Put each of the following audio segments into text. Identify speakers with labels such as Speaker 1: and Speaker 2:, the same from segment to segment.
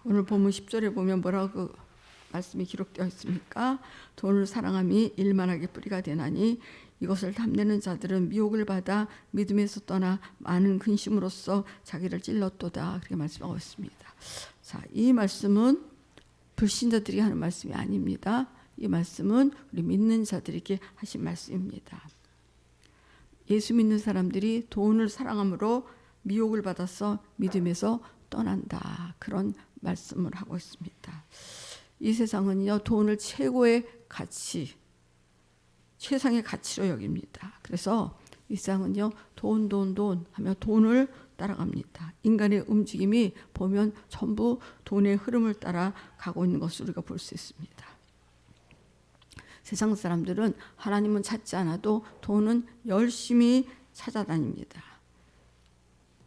Speaker 1: 오늘 본문 10절에 보면 뭐라고 말씀이 기록되어 있습니까? 돈을 사랑함이 일만하게 뿌리가 되나니 이것을 탐내는 자들은 미혹을 받아 믿음에서 떠나 많은 근심으로써 자기를 찔렀도다. 그렇게 말씀하고 있습니다. 자, 이 말씀은 불신자들이 하는 말씀이 아닙니다. 이 말씀은 우리 믿는 자들에게 하신 말씀입니다. 예수 믿는 사람들이 돈을 사랑함으로 미혹을 받아서 믿음에서 떠난다. 그런 말씀을 하고 있습니다. 이 세상은요, 돈을 최고의 가치, 최상의 가치로 여깁니다. 그래서 이 세상은요, 돈 하며 돈을 따라갑니다. 인간의 움직임이 보면 전부 돈의 흐름을 따라 가고 있는 것을 우리가 볼 수 있습니다. 세상 사람들은 하나님은 찾지 않아도 돈은 열심히 찾아다닙니다.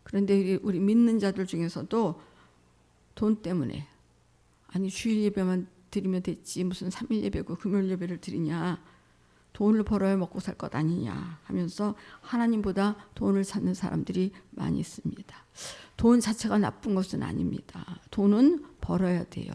Speaker 1: 그런데 우리 믿는 자들 중에서도 돈 때문에 아니 주일 예배만 드리면 됐지 무슨 3일 예배고 금요일 예배를 드리냐, 돈을 벌어야 먹고 살 것 아니냐 하면서 하나님보다 돈을 찾는 사람들이 많이 있습니다. 돈 자체가 나쁜 것은 아닙니다. 돈은 벌어야 돼요.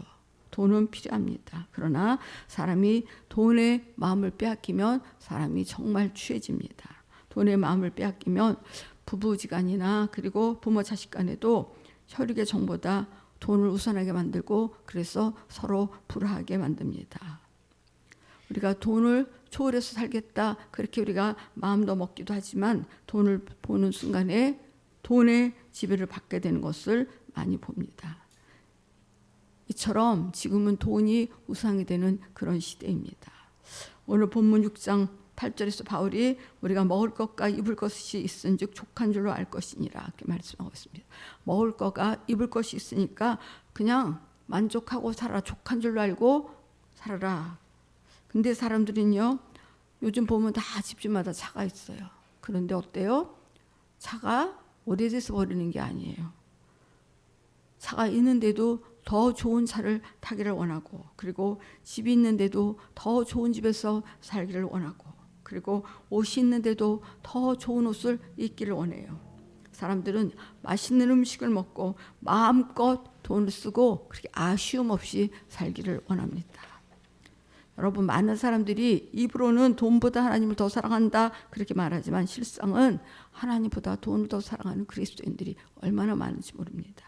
Speaker 1: 돈은 필요합니다. 그러나 사람이 돈의 마음을 빼앗기면 사람이 정말 취해집니다. 돈의 마음을 빼앗기면 부부지간이나 그리고 부모 자식 간에도 혈육의 정보다 돈을 우선하게 만들고 그래서 서로 불화하게 만듭니다. 우리가 돈을 초월해서 살겠다 그렇게 우리가 마음도 먹기도 하지만 돈을 보는 순간에 돈의 지배를 받게 되는 것을 많이 봅니다. 이처럼 지금은 돈이 우상이 되는 그런 시대입니다. 오늘 본문 6장 8절에서 바울이 우리가 먹을 것과 입을 것이 있은즉 족한 줄로 알 것이니라 이렇게 말씀하고 있습니다. 먹을 거가 입을 것이 있으니까 그냥 만족하고 살아라. 족한 줄로 알고 살아라. 근데 사람들은요, 요즘 보면 다 집집마다 차가 있어요. 그런데 어때요? 차가 오래돼서 버리는 게 아니에요. 차가 있는데도 더 좋은 차를 타기를 원하고, 그리고 집이 있는데도 더 좋은 집에서 살기를 원하고, 그리고 옷이 있는데도 더 좋은 옷을 입기를 원해요. 사람들은 맛있는 음식을 먹고 마음껏 돈을 쓰고 그렇게 아쉬움 없이 살기를 원합니다. 여러분, 많은 사람들이 입으로는 돈보다 하나님을 더 사랑한다 그렇게 말하지만 실상은 하나님보다 돈을 더 사랑하는 그리스도인들이 얼마나 많은지 모릅니다.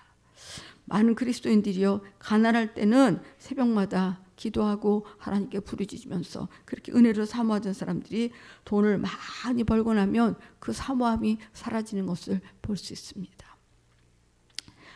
Speaker 1: 많은 그리스도인들이요, 가난할 때는 새벽마다 기도하고 하나님께 부르짖으면서 그렇게 은혜를 사모하던 사람들이 돈을 많이 벌고 나면 그 사모함이 사라지는 것을 볼 수 있습니다.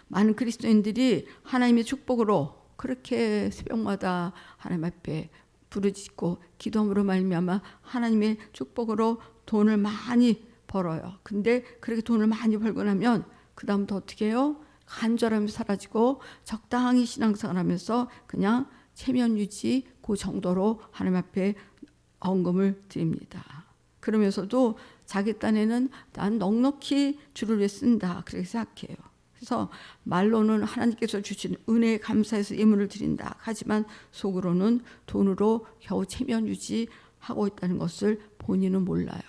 Speaker 1: 많은 그리스도인들이 하나님의 축복으로 그렇게 새벽마다 하나님 앞에 부르짖고 기도함으로 말미암아 하나님의 축복으로 돈을 많이 벌어요. 근데 그렇게 돈을 많이 벌고 나면 그 다음부터 어떻게 해요? 간절함이 사라지고 적당히 신앙생활하면서 그냥 체면 유지 그 정도로 하나님 앞에 헌금을 드립니다. 그러면서도 자기 딴에는 난 넉넉히 주를 위해 쓴다 그렇게 생각해요. 그래서 말로는 하나님께서 주신 은혜에 감사해서 예물을 드린다 하지만 속으로는 돈으로 겨우 체면 유지하고 있다는 것을 본인은 몰라요.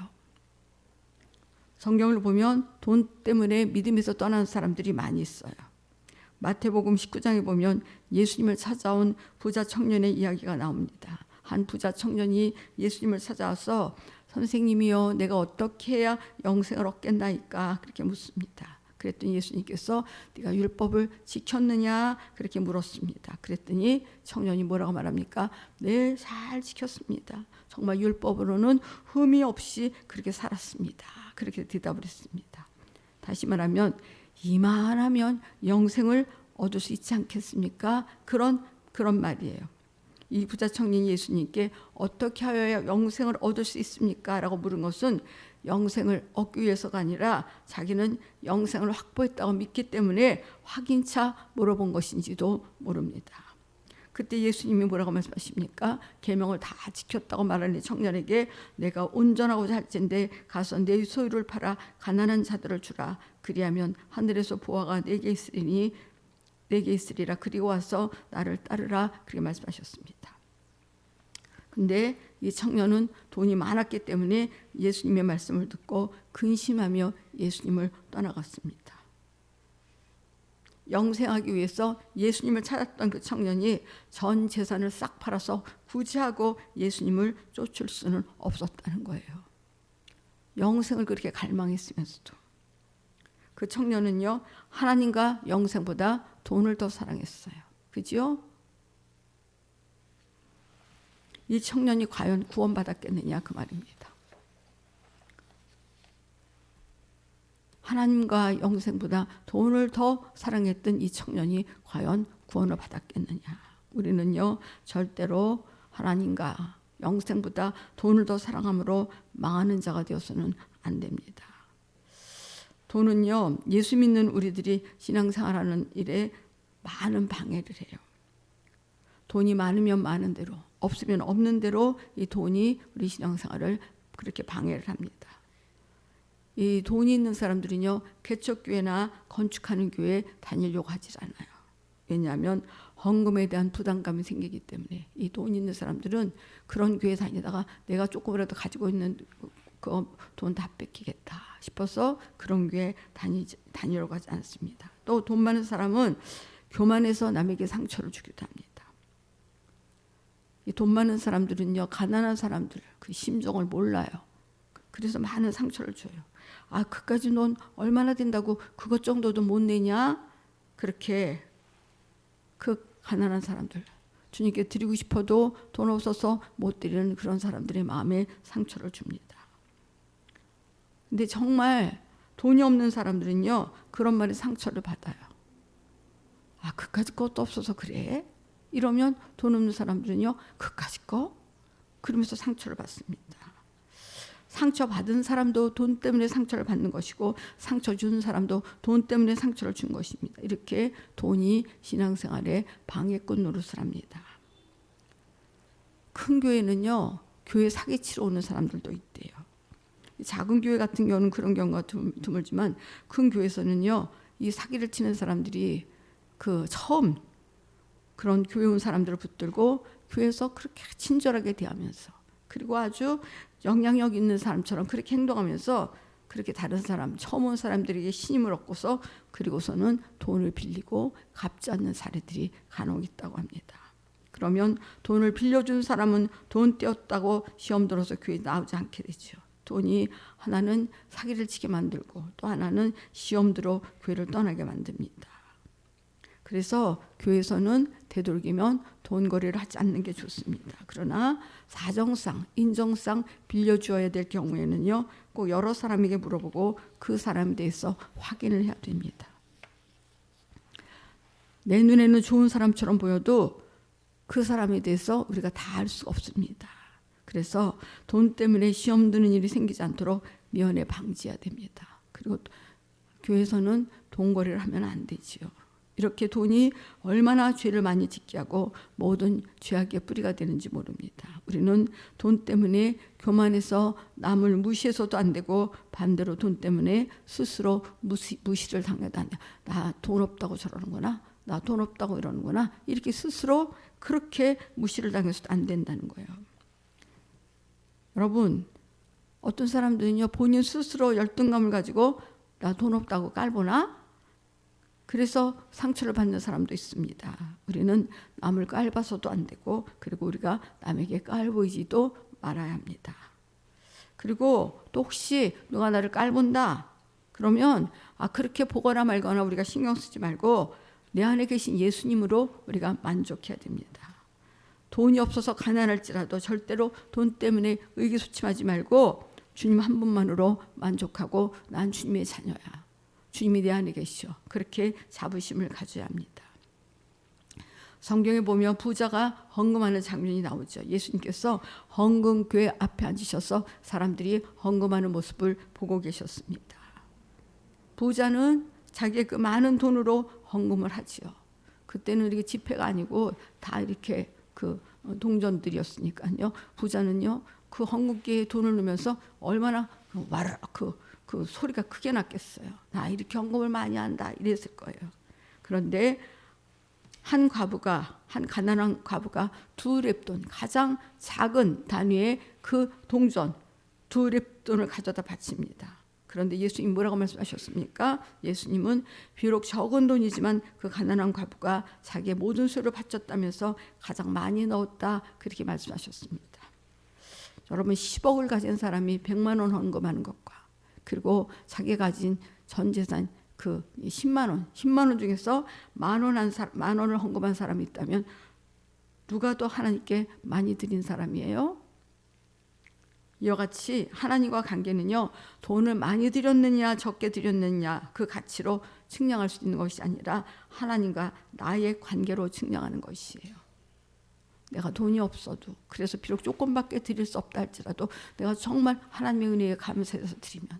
Speaker 1: 성경을 보면 돈 때문에 믿음에서 떠나는 사람들이 많이 있어요. 마태복음 19장에 보면 예수님을 찾아온 부자 청년의 이야기가 나옵니다. 한 부자 청년이 예수님을 찾아와서 선생님이요, 내가 어떻게 해야 영생을 얻겠나이까 그렇게 묻습니다. 그랬더니 예수님께서 네가 율법을 지켰느냐 그렇게 물었습니다. 그랬더니 청년이 뭐라고 말합니까? 네, 잘 지켰습니다. 정말 율법으로는 흠이 없이 그렇게 살았습니다. 그렇게 대답을 했습니다. 다시 말하면 이만하면 영생을 얻을 수 있지 않겠습니까? 그런 말이에요. 이 부자 청년이 예수님께 어떻게 하여야 영생을 얻을 수 있습니까? 라고 물은 것은 영생을 얻기 위해서가 아니라 자기는 영생을 확보했다고 믿기 때문에 확인차 물어본 것인지도 모릅니다. 그때 예수님이 뭐라고 말씀하십니까? 계명을 다 지켰다고 말하는 청년에게 내가 온전하고자 할진대 가서 내 소유를 팔아 가난한 자들을 주라. 그리하면 하늘에서 보화가 내게 있으리라. 그리고 와서 나를 따르라. 그렇게 말씀하셨습니다. 근데 이 청년은 돈이 많았기 때문에 예수님의 말씀을 듣고 근심하며 예수님을 떠나갔습니다. 영생하기 위해서 예수님을 찾았던 그 청년이 전 재산을 싹 팔아서 구제하고 예수님을 쫓을 수는 없었다는 거예요. 영생을 그렇게 갈망했으면서도. 그 청년은요, 하나님과 영생보다 돈을 더 사랑했어요. 그죠? 이 청년이 과연 구원받았겠느냐 그 말입니다. 하나님과 영생보다 돈을 더 사랑했던 이 청년이 과연 구원을 받았겠느냐. 우리는요, 절대로 하나님과 영생보다 돈을 더 사랑함으로 망하는 자가 되어서는 안 됩니다. 돈은요, 예수 믿는 우리들이 신앙생활하는 일에 많은 방해를 해요. 돈이 많으면 많은 대로, 없으면 없는 대로 이 돈이 우리 신앙생활을 그렇게 방해를 합니다. 이 돈이 있는 사람들은요, 개척교회나 건축하는 교회에 다니려고 하질 않아요. 왜냐하면 헌금에 대한 부담감이 생기기 때문에. 이 돈 있는 사람들은 그런 교회 다니다가 내가 조금이라도 가지고 있는 그 돈 다 뺏기겠다 싶어서 그런 교회 다니려고 하지 않습니다. 또 돈 많은 사람은 교만해서 남에게 상처를 주기도 합니다. 이 돈 많은 사람들은요, 가난한 사람들 그 심정을 몰라요. 그래서 많은 상처를 줘요. 아, 그까지 넌 얼마나 된다고 그것 정도도 못 내냐? 그렇게 그 가난한 사람들, 주님께 드리고 싶어도 돈 없어서 못 드리는 그런 사람들의 마음에 상처를 줍니다. 근데 정말 돈이 없는 사람들은요, 그런 말에 상처를 받아요. 아, 그까짓 것도 없어서 그래? 이러면 돈 없는 사람들은요, 그까짓 거? 그러면서 상처를 받습니다. 상처받은 사람도 돈 때문에 상처를 받는 것이고, 상처 준 사람도 돈 때문에 상처를 준 것입니다. 이렇게 돈이 신앙생활에 방해꾼 노릇을 합니다. 큰 교회는요, 교회 사기치러 오는 사람들도 있대요. 작은 교회 같은 경우는 그런 경우가 드물지만, 큰 교회에서는요, 이 사기를 치는 사람들이 그 처음 그런 교회 온 사람들을 붙들고 교회에서 그렇게 친절하게 대하면서, 그리고 아주 영향력 있는 사람처럼 그렇게 행동하면서 그렇게 다른 사람, 처음 온 사람들에게 신임을 얻고서 그리고서는 돈을 빌리고 갚지 않는 사례들이 간혹 있다고 합니다. 그러면 돈을 빌려준 사람은 돈 떼었다고 시험 들어서 교회에 나오지 않게 되죠. 돈이 하나는 사기를 치게 만들고 또 하나는 시험 들어 교회를 떠나게 만듭니다. 그래서 교회에서는 되도록이면 돈 거래를 하지 않는 게 좋습니다. 그러나 사정상, 인정상 빌려주어야 될 경우에는요, 꼭 여러 사람에게 물어보고 그 사람에 대해서 확인을 해야 됩니다. 내 눈에는 좋은 사람처럼 보여도 그 사람에 대해서 우리가 다 알 수가 없습니다. 그래서 돈 때문에 시험 드는 일이 생기지 않도록 미연에 방지해야 됩니다. 그리고 교회에서는 돈 거래를 하면 안 되지요. 이렇게 돈이 얼마나 죄를 많이 짓게 하고 모든 죄악의 뿌리가 되는지 모릅니다. 우리는 돈 때문에 교만해서 남을 무시해서도 안 되고, 반대로 돈 때문에 스스로 무시를 당해도 안 돼요. 나 돈 없다고 저러는구나, 나 돈 없다고 이러는구나, 이렇게 스스로 그렇게 무시를 당해서도 안 된다는 거예요. 여러분, 어떤 사람들은요, 본인 스스로 열등감을 가지고 나 돈 없다고 깔보나? 그래서 상처를 받는 사람도 있습니다. 우리는 남을 깔봐서도 안 되고, 그리고 우리가 남에게 깔보이지도 말아야 합니다. 그리고 또 혹시 누가 나를 깔본다 그러면 그렇게 보거나 말거나 우리가 신경 쓰지 말고 내 안에 계신 예수님으로 우리가 만족해야 됩니다. 돈이 없어서 가난할지라도 절대로 돈 때문에 의기소침하지 말고 주님 한 분만으로 만족하고 난 주님의 자녀야, 주님이 내 안에 계시오, 그렇게 자부심을 가져야 합니다. 성경에 보면 부자가 헌금하는 장면이 나오죠. 예수님께서 헌금교회 앞에 앉으셔서 사람들이 헌금하는 모습을 보고 계셨습니다. 부자는 자기의 그 많은 돈으로 헌금을 하지요. 그때는 이렇게 지폐가 아니고 다 이렇게 그 동전들이었으니까요. 부자는요, 그 헌금기에 돈을 넣으면서 얼마나 그 소리가 크게 났겠어요. 나 이렇게 헌금을 많이 한다 이랬을 거예요. 그런데 한 가난한 과부가 2렙돈, 가장 작은 단위의 그 동전 2렙돈을 가져다 바칩니다. 그런데 예수님 뭐라고 말씀하셨습니까? 예수님은 비록 적은 돈이지만 그 가난한 과부가 자기의 모든 소유를 바쳤다면서 가장 많이 넣었다, 그렇게 말씀하셨습니다. 여러분, 10억을 가진 사람이 100만 원 헌금하는 것과 그리고 자기가 가진 전 재산 그 10만 원 중에서 만 원을 헌금한 사람이 있다면 누가 더 하나님께 많이 드린 사람이에요? 이와 같이 하나님과 관계는요, 돈을 많이 드렸느냐 적게 드렸느냐 그 가치로 측량할 수 있는 것이 아니라 하나님과 나의 관계로 측량하는 것이에요. 내가 돈이 없어도, 그래서 비록 조금밖에 드릴 수 없다 할지라도 내가 정말 하나님의 은혜에 감사해서 드리면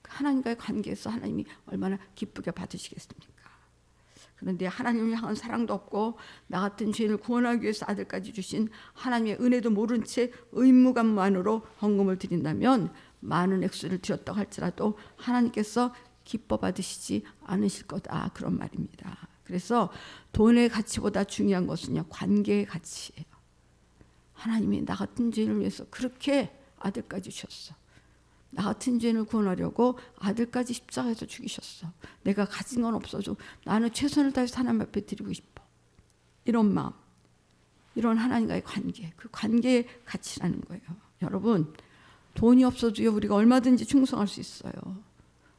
Speaker 1: 하나님과의 관계에서 하나님이 얼마나 기쁘게 받으시겠습니까? 그런데 하나님을 향한 사랑도 없고 나 같은 죄인을 구원하기 위해서 아들까지 주신 하나님의 은혜도 모른 채 의무감만으로 헌금을 드린다면 많은 액수를 드렸다고 할지라도 하나님께서 기뻐 받으시지 않으실 거다, 그런 말입니다. 그래서 돈의 가치보다 중요한 것은요, 관계의 가치예요. 하나님이 나 같은 죄인을 위해서 그렇게 아들까지 주셨어. 나 같은 죄인을 구원하려고 아들까지 십자가에서 죽이셨어. 내가 가진 건 없어도 나는 최선을 다해서 하나님 앞에 드리고 싶어. 이런 마음, 이런 하나님과의 관계, 그 관계의 가치라는 거예요. 여러분, 돈이 없어도요, 우리가 얼마든지 충성할 수 있어요.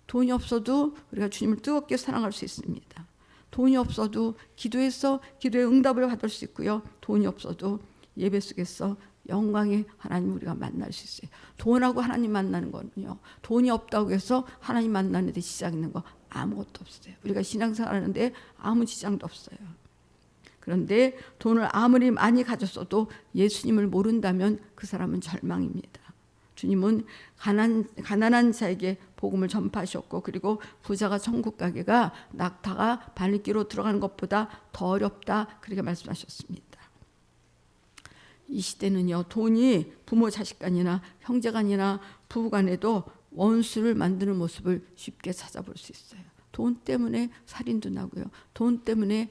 Speaker 1: 돈이 없어도 우리가 주님을 뜨겁게 사랑할 수 있습니다. 돈이 없어도 기도해서 기도의 응답을 받을 수 있고요. 돈이 없어도 예배 속에서 영광의 하나님 우리가 만날 수 있어요. 돈하고 하나님 만나는 거는요, 돈이 없다고 해서 하나님 만나는 데 지장 있는 거 아무것도 없어요. 우리가 신앙생활 하는데 아무 지장도 없어요. 그런데 돈을 아무리 많이 가졌어도 예수님을 모른다면 그 사람은 절망입니다. 주님은 가난한 자에게 복음을 전파하셨고, 그리고 부자가 천국 가기가 낙타가 바늘기로 들어가는 것보다 더 어렵다, 그렇게 말씀하셨습니다. 이 시대는요, 돈이 부모 자식 간이나 형제 간이나 부부 간에도 원수를 만드는 모습을 쉽게 찾아볼 수 있어요. 돈 때문에 살인도 나고요, 돈 때문에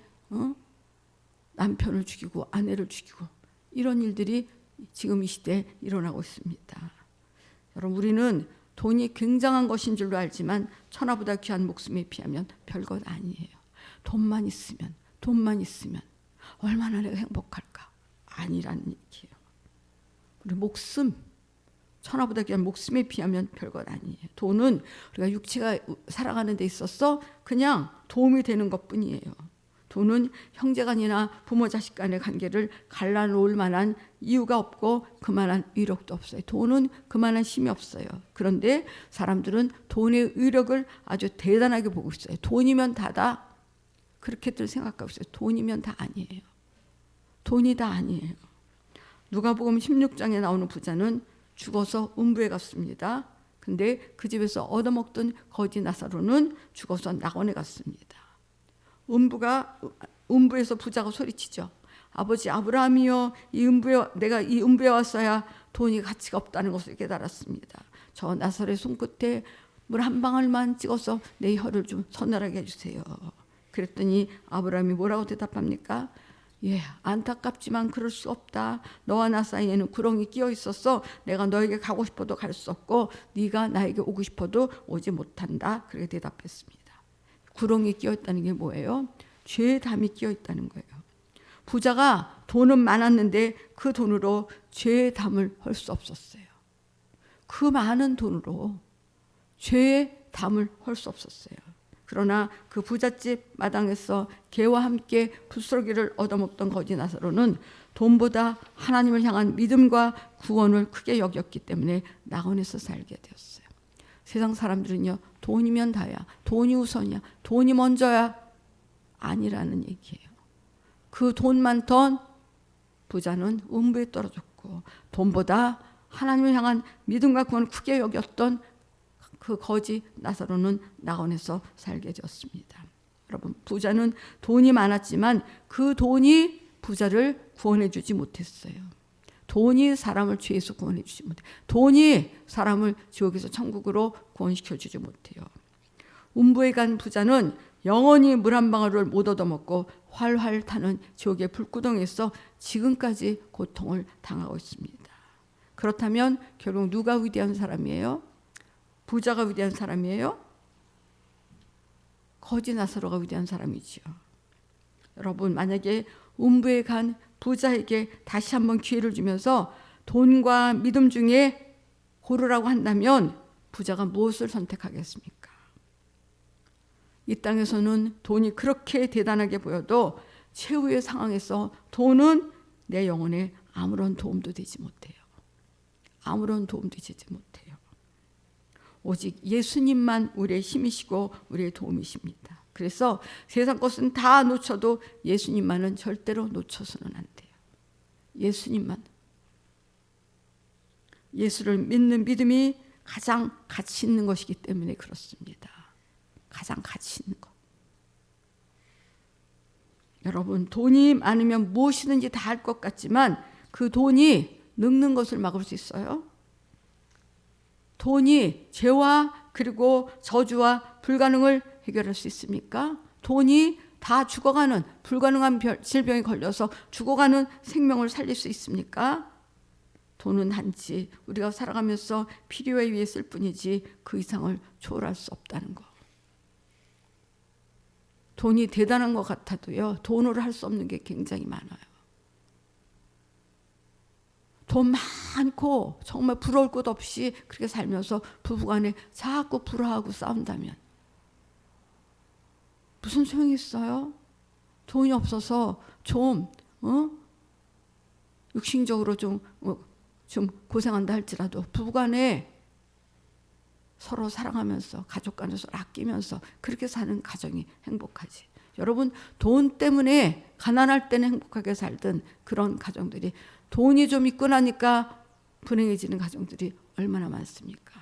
Speaker 1: 남편을 죽이고 아내를 죽이고, 이런 일들이 지금 이 시대에 일어나고 있습니다. 여러분, 우리는 돈이 굉장한 것인 줄로 알지만 천하보다 귀한 목숨에 비하면 별것 아니에요. 돈만 있으면 얼마나 내가 행복할까? 아니라는 얘기예요. 우리 목숨, 천하보다 귀한 목숨에 비하면 별것 아니에요. 돈은 우리가 육체가 살아가는 데 있어서 그냥 도움이 되는 것뿐이에요. 돈은 형제간이나 부모 자식 간의 관계를 갈라놓을 만한 이유가 없고 그만한 위력도 없어요. 돈은 그만한 힘이 없어요. 그런데 사람들은 돈의 위력을 아주 대단하게 보고 있어요. 돈이면 다다, 그렇게들 생각하고 있어요. 돈이면 다 아니에요. 돈이 다 아니에요. 누가복음 16장에 나오는 부자는 죽어서 음부에 갔습니다. 근데 그 집에서 얻어먹던 거지 나사로는 죽어서 낙원에 갔습니다. 음부에서 부자가 소리치죠. 아버지 아브라함이여, 내가 이 음부에 왔어야 돈이 가치가 없다는 것을 깨달았습니다. 저 나사로의 손끝에 물 한 방울만 찍어서 내 혀를 좀 서늘하게 해주세요. 그랬더니 아브라함이 뭐라고 대답합니까? 예, 안타깝지만 그럴 수 없다. 너와 나 사이에는 구렁이 끼어 있어서 내가 너에게 가고 싶어도 갈 수 없고 네가 나에게 오고 싶어도 오지 못한다. 그렇게 대답했습니다. 구렁이 끼어 있다는 게 뭐예요? 죄의 담이 끼어 있다는 거예요. 부자가 돈은 많았는데 그 돈으로 죄의 담을 헐 수 없었어요. 그 많은 돈으로 죄의 담을 헐 수 없었어요. 그러나 그 부잣집 마당에서 개와 함께 붓솔기를 얻어먹던 거지 나사로는 돈보다 하나님을 향한 믿음과 구원을 크게 여겼기 때문에 낙원에서 살게 되었어요. 세상 사람들은요, 돈이면 다야, 돈이 우선이야, 돈이 먼저야, 아니라는 얘기예요. 그 돈 많던 부자는 음부에 떨어졌고, 돈보다 하나님을 향한 믿음과 구원을 크게 여겼던 그 거지 나사로는 낙원에서 살게 되었습니다. 여러분, 부자는 돈이 많았지만 그 돈이 부자를 구원해 주지 못했어요. 돈이 사람을 죄에서 구원해 주지 못해요. 돈이 사람을 지옥에서 천국으로 구원시켜 주지 못해요. 음부에 간 부자는 영원히 물 한 방울을 못 얻어먹고 활활 타는 지옥의 불구덩이에서 지금까지 고통을 당하고 있습니다. 그렇다면 결국 누가 위대한 사람이에요? 부자가 위대한 사람이에요? 거지 나사로가 위대한 사람이지요. 여러분, 만약에 음부에 간 부자에게 다시 한번 기회를 주면서 돈과 믿음 중에 고르라고 한다면 부자가 무엇을 선택하겠습니까? 이 땅에서는 돈이 그렇게 대단하게 보여도 최후의 상황에서 돈은 내 영혼에 아무런 도움도 되지 못해요. 아무런 도움도 되지 못해요. 오직 예수님만 우리의 힘이시고 우리의 도움이십니다. 그래서 세상 것은 다 놓쳐도 예수님만은 절대로 놓쳐서는 안 돼요. 예수님만. 예수를 믿는 믿음이 가장 가치 있는 것이기 때문에 그렇습니다. 가장 가치 있는 것. 여러분, 돈이 많으면 무엇이든지 다 할 것 같지만 그 돈이 늙는 것을 막을 수 있어요? 돈이 죄와 그리고 저주와 불가능을 해결할 수 있습니까? 돈이 다 죽어가는 불가능한 질병에 걸려서 죽어가는 생명을 살릴 수 있습니까? 돈은 단지 우리가 살아가면서 필요에 의해 쓸 뿐이지 그 이상을 초월할 수 없다는 거. 돈이 대단한 것 같아도요, 돈으로 할 수 없는 게 굉장히 많아요. 돈 많고 정말 부러울 것 없이 그렇게 살면서 부부간에 자꾸 불화하고 싸운다면 무슨 소용이 있어요? 돈이 없어서 좀 육신적으로 좀 고생한다 할지라도 부부간에 서로 사랑하면서 가족 간에 서로 아끼면서 그렇게 사는 가정이 행복하지. 여러분, 돈 때문에 가난할 때는 행복하게 살던 그런 가정들이 돈이 좀 있고 나니까 불행해지는 가정들이 얼마나 많습니까?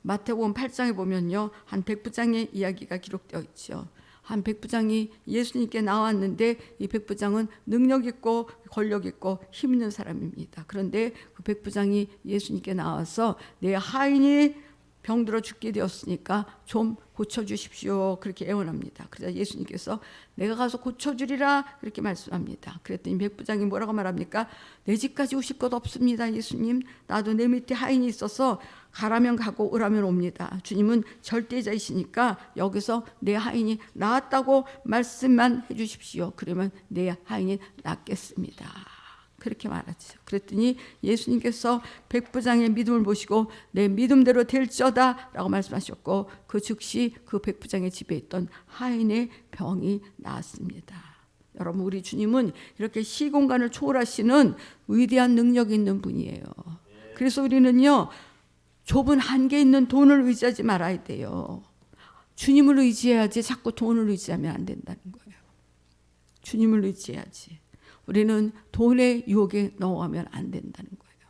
Speaker 1: 마태복음 8장에 보면요, 한 백부장의 이야기가 기록되어 있죠. 한 백부장이 예수님께 나왔는데 이 백부장은 능력 있고 권력 있고 힘 있는 사람입니다. 그런데 그 백부장이 예수님께 나와서 내 하인이 병들어 죽게 되었으니까 좀 고쳐주십시오. 그렇게 애원합니다. 그래서 예수님께서 내가 가서 고쳐주리라 그렇게 말씀합니다. 그랬더니 백부장이 뭐라고 말합니까? 내 집까지 오실 것 없습니다. 예수님, 나도 내 밑에 하인이 있어서 가라면 가고 오라면 옵니다. 주님은 절대자이시니까 여기서 내 하인이 나았다고 말씀만 해주십시오. 그러면 내 하인이 낫겠습니다. 그렇게 말하죠. 그랬더니 예수님께서 백부장의 믿음을 보시고 내 믿음대로 될지어다 라고 말씀하셨고 그 즉시 그 백부장의 집에 있던 하인의 병이 나았습니다. 여러분, 우리 주님은 이렇게 시공간을 초월하시는 위대한 능력이 있는 분이에요. 그래서 우리는요, 좁은 한계 있는 돈을 의지하지 말아야 돼요. 주님을 의지해야지 자꾸 돈을 의지하면 안 된다는 거예요. 주님을 의지해야지. 우리는 돈의 유혹에 넘어가면 안 된다는 거예요.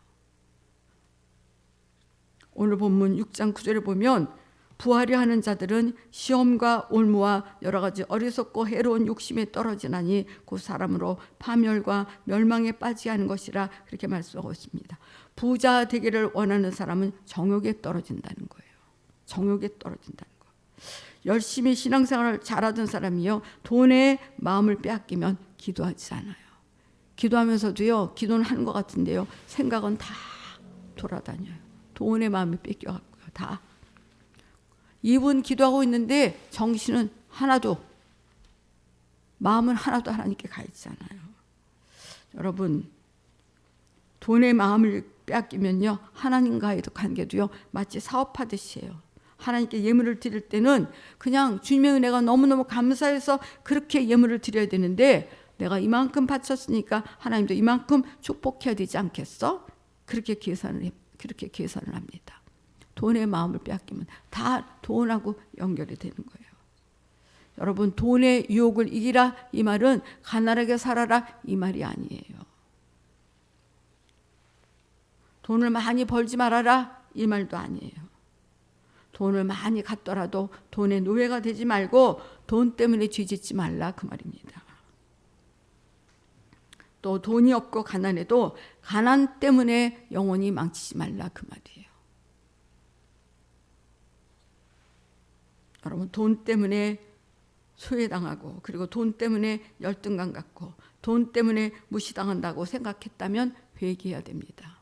Speaker 1: 오늘 본문 6장 9절에 보면 부하려 하는 자들은 시험과 올무와 여러 가지 어리석고 해로운 욕심에 떨어지나니 그 사람으로 파멸과 멸망에 빠지게 하는 것이라 그렇게 말씀하고 있습니다. 부자 되기를 원하는 사람은 정욕에 떨어진다는 거예요. 정욕에 떨어진다는 거예요. 열심히 신앙생활을 잘하던 사람이요, 돈에 마음을 빼앗기면 기도하지 않아요. 기도하면서도요, 기도는 하는 것 같은데요, 생각은 다 돌아다녀요. 돈에 마음이 뺏겨갖고요, 다. 입은 기도하고 있는데 정신은 하나도, 마음은 하나도 하나님께 가 있지 않아요. 여러분, 돈에 마음을 빼앗기면요, 하나님과의 관계도요, 마치 사업하듯이 해요. 하나님께 예물을 드릴 때는 그냥 주님의 은혜가 너무너무 감사해서 그렇게 예물을 드려야 되는데 내가 이만큼 바쳤으니까 하나님도 이만큼 축복해야 되지 않겠어? 그렇게 계산을 합니다. 돈의 마음을 빼앗기면 다 돈하고 연결이 되는 거예요. 여러분, 돈의 유혹을 이기라 이 말은 가난하게 살아라 이 말이 아니에요. 돈을 많이 벌지 말아라 이 말도 아니에요. 돈을 많이 갖더라도 돈의 노예가 되지 말고 돈 때문에 뒤집지 말라 그 말입니다. 또 돈이 없고 가난해도 가난 때문에 영혼이 망치지 말라 그 말이에요. 여러분, 돈 때문에 소외당하고 그리고 돈 때문에 열등감 갖고 돈 때문에 무시당한다고 생각했다면 회개해야 됩니다.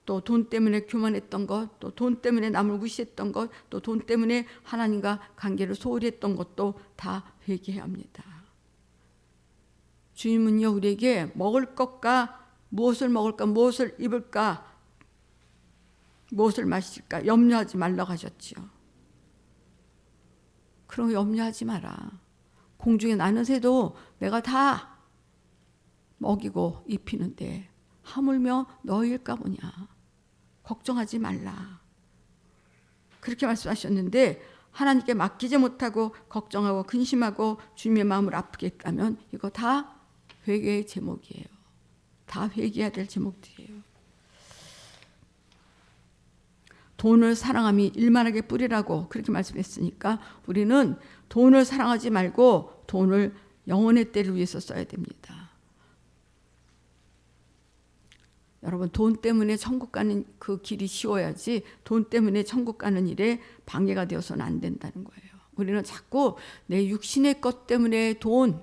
Speaker 1: 또 돈 때문에 교만했던 것, 또 돈 때문에 남을 무시했던 것, 또 돈 때문에 하나님과 관계를 소홀히 했던 것도 다 회개해야 합니다. 주님은요, 우리에게 먹을 것과 무엇을 먹을까, 무엇을 입을까, 무엇을 마실까 염려하지 말라고 하셨지요. 그런 거 염려하지 마라. 공중에 나는 새도 내가 다 먹이고 입히는데 하물며 너희일까 보냐. 걱정하지 말라. 그렇게 말씀하셨는데 하나님께 맡기지 못하고 걱정하고 근심하고 주님의 마음을 아프게 했다면 이거 다 회개의 제목이에요. 다 회개해야 될 제목들이에요. 돈을 사랑함이 일만하게 뿌리라고 그렇게 말씀했으니까 우리는 돈을 사랑하지 말고 돈을 영혼의 때를 위해서 써야 됩니다. 여러분, 돈 때문에 천국 가는 그 길이 쉬워야지 돈 때문에 천국 가는 일에 방해가 되어서는 안 된다는 거예요. 우리는 자꾸 내 육신의 것 때문에 돈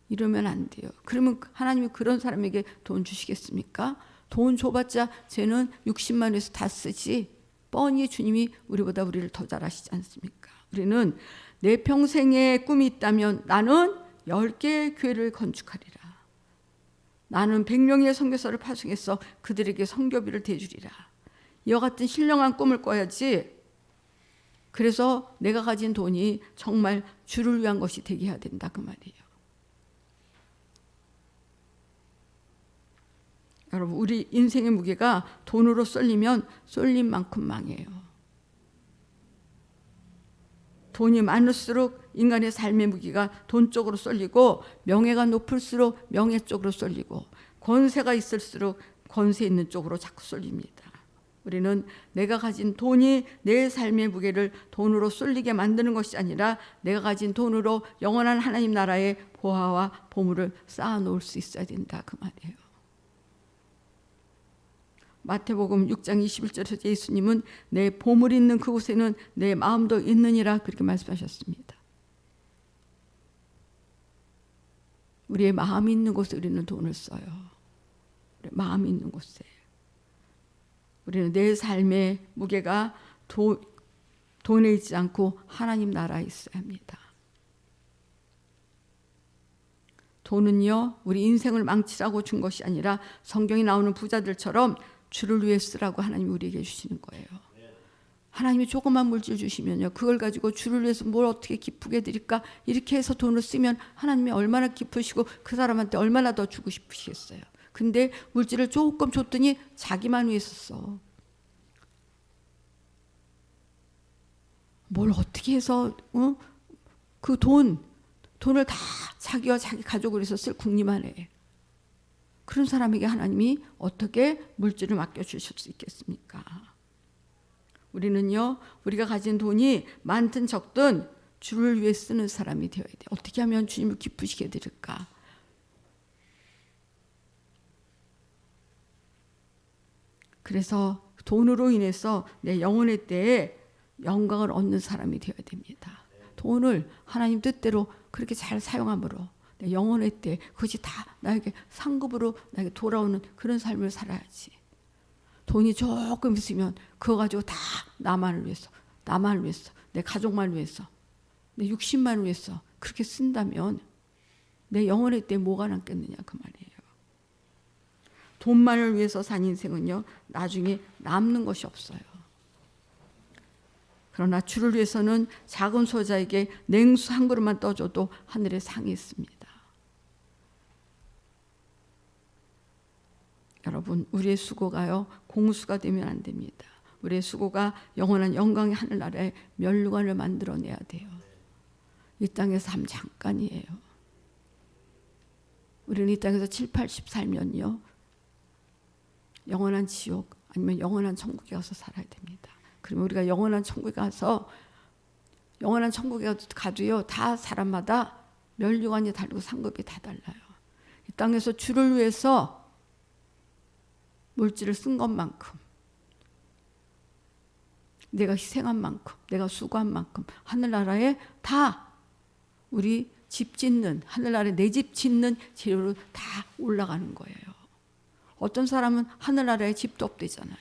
Speaker 1: 이러면 안 돼요. 그러면 하나님이 그런 사람에게 돈 주시겠습니까? 돈 줘봤자 쟤는 60만 원에서 다 쓰지. 뻔히 주님이 우리보다 우리를 더 잘 아시지 않습니까? 우리는 내 평생에 꿈이 있다면 나는 10개의 교회를 건축하리라. 나는 100명의 선교사를 파송해서 그들에게 선교비를 대주리라. 이와 같은 신령한 꿈을 꿔야지. 그래서 내가 가진 돈이 정말 주를 위한 것이 되게 해야 된다 그 말이에요. 여러분, 우리 인생의 무게가 돈으로 쏠리면 쏠린 만큼 망해요. 돈이 많을수록 인간의 삶의 무게가 돈 쪽으로 쏠리고 명예가 높을수록 명예 쪽으로 쏠리고 권세가 있을수록 권세 있는 쪽으로 자꾸 쏠립니다. 우리는 내가 가진 돈이 내 삶의 무게를 돈으로 쏠리게 만드는 것이 아니라 내가 가진 돈으로 영원한 하나님 나라의 보화와 보물을 쌓아놓을 수 있어야 된다 그 말이에요. 마태복음 6장 21절에서 예수님은 내 보물이 있는 그곳에는 내 마음도 있느니라 그렇게 말씀하셨습니다. 우리의 마음이 있는 곳에 우리는 돈을 써요. 우리의 마음이 있는 곳에. 우리는 내 삶의 무게가 돈에 있지 않고 하나님 나라에 있어야 합니다. 돈은요, 우리 인생을 망치라고 준 것이 아니라 성경에 나오는 부자들처럼 주를 위해 쓰라고 하나님이 우리에게 주시는 거예요. 하나님이 조그만 물질 주시면요, 그걸 가지고 주를 위해서 뭘 어떻게 기쁘게 드릴까 이렇게 해서 돈을 쓰면 하나님이 얼마나 기쁘시고 그 사람한테 얼마나 더 주고 싶으시겠어요. 근데 물질을 조금 줬더니 자기만 위해서 써. 뭘 어떻게 해서 그 돈을 다 자기와 자기 가족을 위해서 쓸 궁리만 해. 그런 사람에게 하나님이 어떻게 물질을 맡겨주실 수 있겠습니까? 우리는요, 우리가 가진 돈이 많든 적든 주를 위해 쓰는 사람이 되어야 돼요. 어떻게 하면 주님을 기쁘시게 해드릴까? 그래서 돈으로 인해서 내 영혼의 때에 영광을 얻는 사람이 되어야 됩니다. 돈을 하나님 뜻대로 그렇게 잘 사용함으로 내 영혼의 때 그것이 다 나에게 상급으로 나에게 돌아오는 그런 삶을 살아야지. 돈이 조금 있으면 그거 가지고 다 나만을 위해서, 내 가족만 위해서, 내 60만 위해서 그렇게 쓴다면 내 영혼의 때 뭐가 남겠느냐 그 말이에요. 돈만을 위해서 산 인생은요, 나중에 남는 것이 없어요. 그러나 주를 위해서는 작은 소자에게 냉수 한 그릇만 떠줘도 하늘에 상이 있습니다. 여러분, 우리의 수고가요, 공수가 되면 안 됩니다. 우리의 수고가 영원한 영광의 하늘나라에 면류관을 만들어내야 돼요. 이 땅의 삶 잠깐이에요. 우리는 이 땅에서 7, 80 살면요, 영원한 지옥 아니면 영원한 천국에 가서 살아야 됩니다. 그러면 우리가 영원한 천국에 가도요, 다 사람마다 면류관이 다르고 상급이 다 달라요. 이 땅에서 주를 위해서 물질을 쓴 것만큼, 내가 희생한 만큼, 내가 수고한 만큼 하늘나라에 다 우리 집 짓는, 하늘나라에 내 집 짓는 재료로 다 올라가는 거예요. 어떤 사람은 하늘나라에 집도 없대잖아요.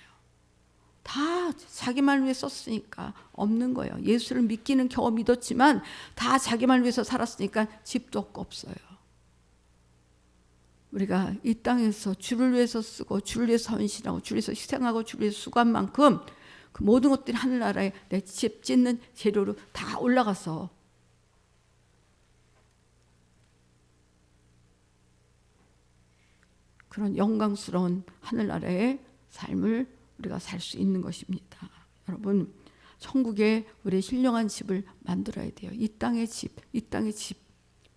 Speaker 1: 다 자기만 위해 썼으니까 없는 거예요. 예수를 믿기는 겨우 믿었지만 다 자기만 위해서 살았으니까 집도 없고 없어요. 우리가 이 땅에서 주를 위해서 쓰고 주를 위해서 헌신하고 주를 위해서 희생하고 주를 위해서 수고한 만큼 그 모든 것들이 하늘나라에 내 집 짓는 재료로 다 올라가서 그런 영광스러운 하늘나라의 삶을 우리가 살 수 있는 것입니다. 여러분, 천국에 우리의 신령한 집을 만들어야 돼요. 이 땅의 집.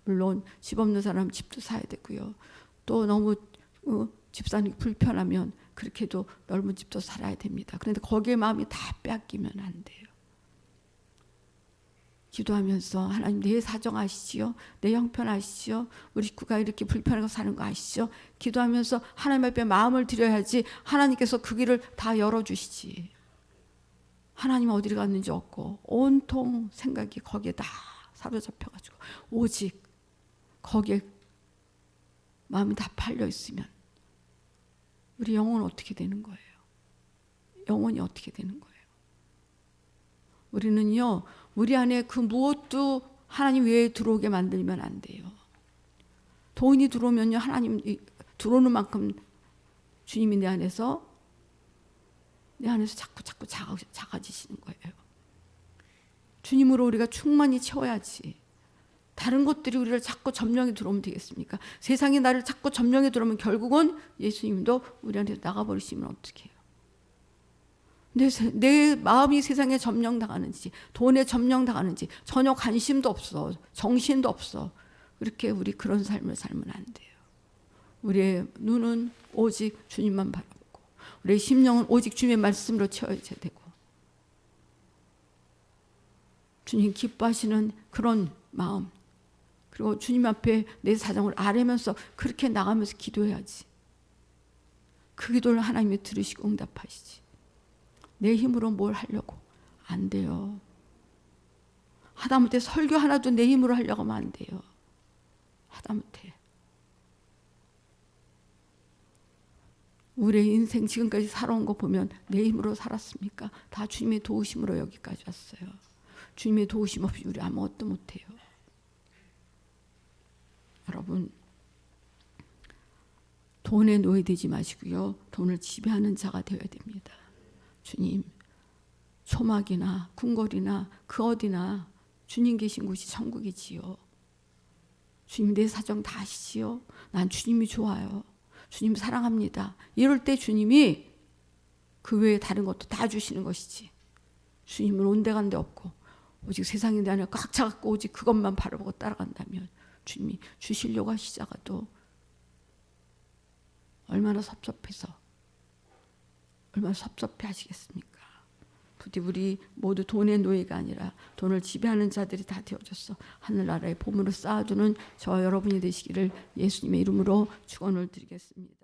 Speaker 1: 물론 집 없는 사람은 집도 사야 되고요. 또 너무 집 사는 게 불편하면 그렇게도 넓은 집도 살아야 됩니다. 그런데 거기에 마음이 다 빼앗기면 안 돼요. 기도하면서 하나님 내 사정 아시지요? 내 형편 아시지요? 우리 식구가 이렇게 불편하게 사는 거 아시죠? 기도하면서 하나님 앞에 마음을 드려야지 하나님께서 그 길을 다 열어주시지. 하나님 어디를 갔는지 없고 온통 생각이 거기에 다 사로잡혀가지고 오직 거기에 마음이 다 팔려 있으면 우리 영혼은 어떻게 되는 거예요? 영혼이 어떻게 되는 거예요? 우리는요, 우리 안에 그 무엇도 하나님 외에 들어오게 만들면 안 돼요. 돈이 들어오면요, 하나님 들어오는 만큼 주님이 내 안에서 자꾸 작아지시는 거예요. 주님으로 우리가 충만히 채워야지. 다른 것들이 우리를 자꾸 점령해 들어오면 되겠습니까? 세상이 나를 자꾸 점령해 들어오면 결국은 예수님도 우리한테 나가버리시면 어떡해요? 내 마음이 세상에 점령당하는지 돈에 점령당하는지 전혀 관심도 없어. 정신도 없어. 그렇게 우리 그런 삶을 살면 안 돼요. 우리의 눈은 오직 주님만 바라보고 우리의 심령은 오직 주님의 말씀으로 채워져야 되고 주님 기뻐하시는 그런 마음 그리고 주님 앞에 내 사정을 아뢰면서 그렇게 나가면서 기도해야지. 그 기도를 하나님이 들으시고 응답하시지. 내 힘으로 뭘 하려고 안 돼요. 하다못해 설교 하나도 내 힘으로 하려고 하면 안 돼요. 하다못해 우리의 인생 지금까지 살아온 거 보면 내 힘으로 살았습니까? 다 주님의 도우심으로 여기까지 왔어요. 주님의 도우심 없이 우리 아무것도 못해요. 여러분, 돈에 노예되지 마시고요. 돈을 지배하는 자가 되어야 됩니다. 주님, 초막이나 궁궐이나 그 어디나 주님 계신 곳이 천국이지요. 주님 내 사정 다 아시지요. 난 주님이 좋아요. 주님 사랑합니다. 이럴 때 주님이 그 외에 다른 것도 다 주시는 것이지. 주님은 온데간데 없고 오직 세상에 내 안에 꽉 차갖고 오직 그것만 바라보고 따라간다면 주님이 주시려고 하시다가도 얼마나 섭섭해 하시겠습니까? 부디 우리 모두 돈의 노예가 아니라 돈을 지배하는 자들이 다 되어져서 하늘나라의 보물을 쌓아두는 저 여러분이 되시기를 예수님의 이름으로 축원을 드리겠습니다.